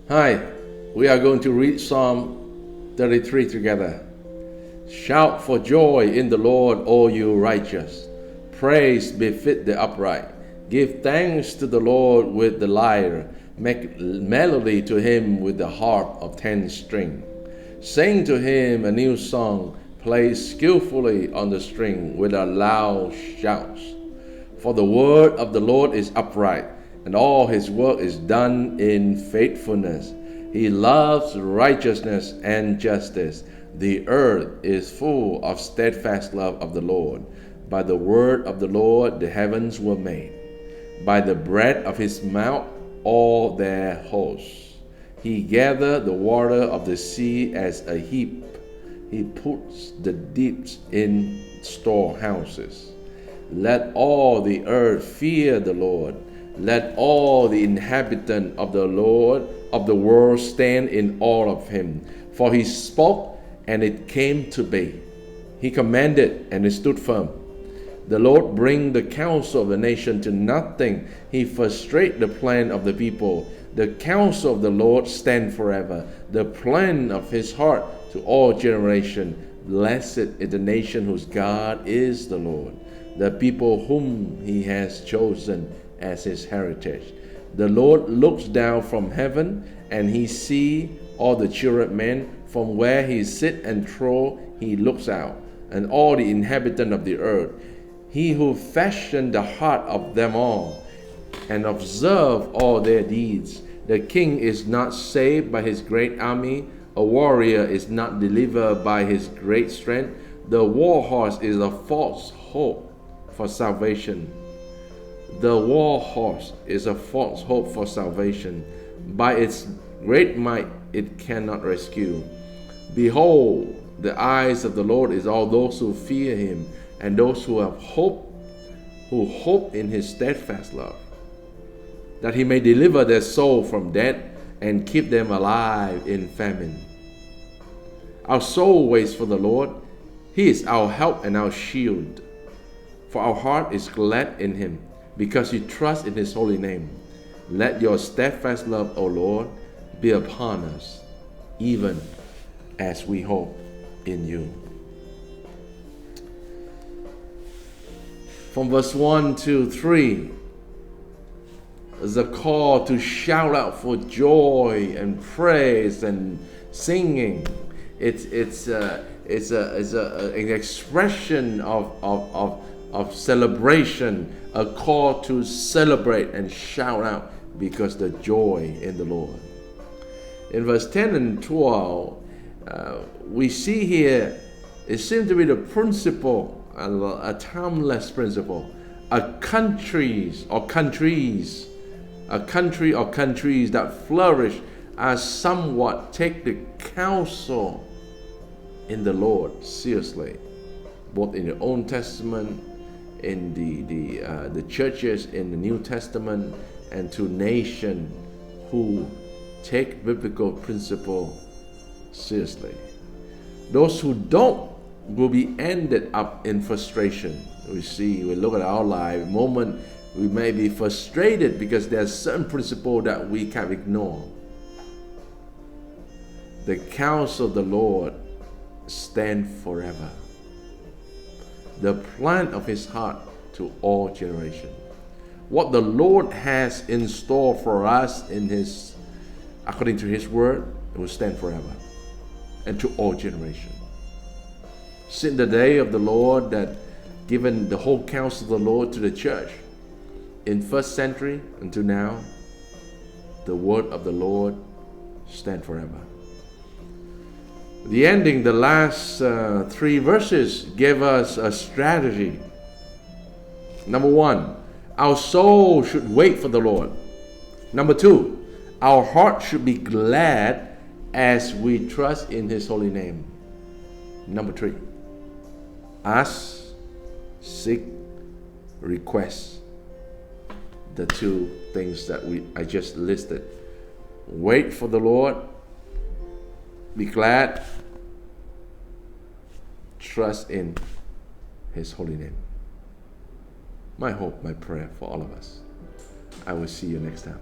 Hi, we are going to read Psalm 33 together. Shout for joy in the Lord, all you righteous. Praise befit the upright. Give thanks to the Lord with the lyre. Make melody to him with the harp of 10 string. Sing to him a new song. Play skillfully on the string with a loud shouts. For the word of the Lord is upright, and all his work is done in faithfulness. He loves righteousness and justice. The earth is full of steadfast love of the Lord. By the word of the Lord the heavens were made. By the breath of his mouth all their hosts. He gathered the water of the sea as a heap. He puts the deeps in storehouses. Let all the earth fear the Lord. Let all the inhabitants of the Lord of the world stand in awe of him. For he spoke, and it came to be. He commanded, and it stood firm. The Lord bring the counsel of the nation to nothing. He frustrate the plan of the people. The counsel of the Lord stand forever. The plan of his heart to all generation. Blessed is the nation whose God is the Lord, the people whom he has chosen as his heritage. The Lord looks down from heaven, and he see all the children of men. From where he sit enthroned, he looks out, and all the inhabitants of the earth. He who fashioned the heart of them all, and observe all their deeds. The king is not saved by his great army. A warrior is not delivered by his great strength. The war horse is a false hope for salvation. The war horse is a false hope for salvation. By its great might it cannot rescue. Behold, the eyes of the Lord is all those who fear him, and those who have hope, who hope in his steadfast love, that he may deliver their soul from death and keep them alive in famine. Our soul waits for the Lord. He is our help and our shield. For our heart is glad in him, because you trust in his holy name. Let your steadfast love, O Lord, be upon us, even as we hope in you. From verse 1 to 3 is a call to shout out for joy and praise and singing. It's an expression of celebration, a call to celebrate and shout out because the joy in the Lord. In verse 10 and 12, we see here, it seems to be the principle, a timeless principle. A country or countries that flourish as somewhat take the counsel in the Lord seriously, both in the Old Testament, in the churches in the New Testament, and to nations who take biblical principle seriously. Those who don't will be ended up in frustration. We look at our life, moment we may be frustrated because there's certain principle that we can't ignore. The counsel of the Lord stand forever. The plan of his heart to all generations. What the Lord has in store for us in his, according to his word, it will stand forever and to all generations. Since the day of the Lord that given the whole counsel of the Lord to the church in first century until now, the word of the Lord stand forever. The ending, the last 3 verses give us a strategy. Number 1, our soul should wait for the Lord. Number 2, our heart should be glad as we trust in his holy name. Number 3, ask, seek, request. The 2 things that I just listed. Wait for the Lord, be glad, trust in his holy name. My hope, my prayer for all of us. I will see you next time.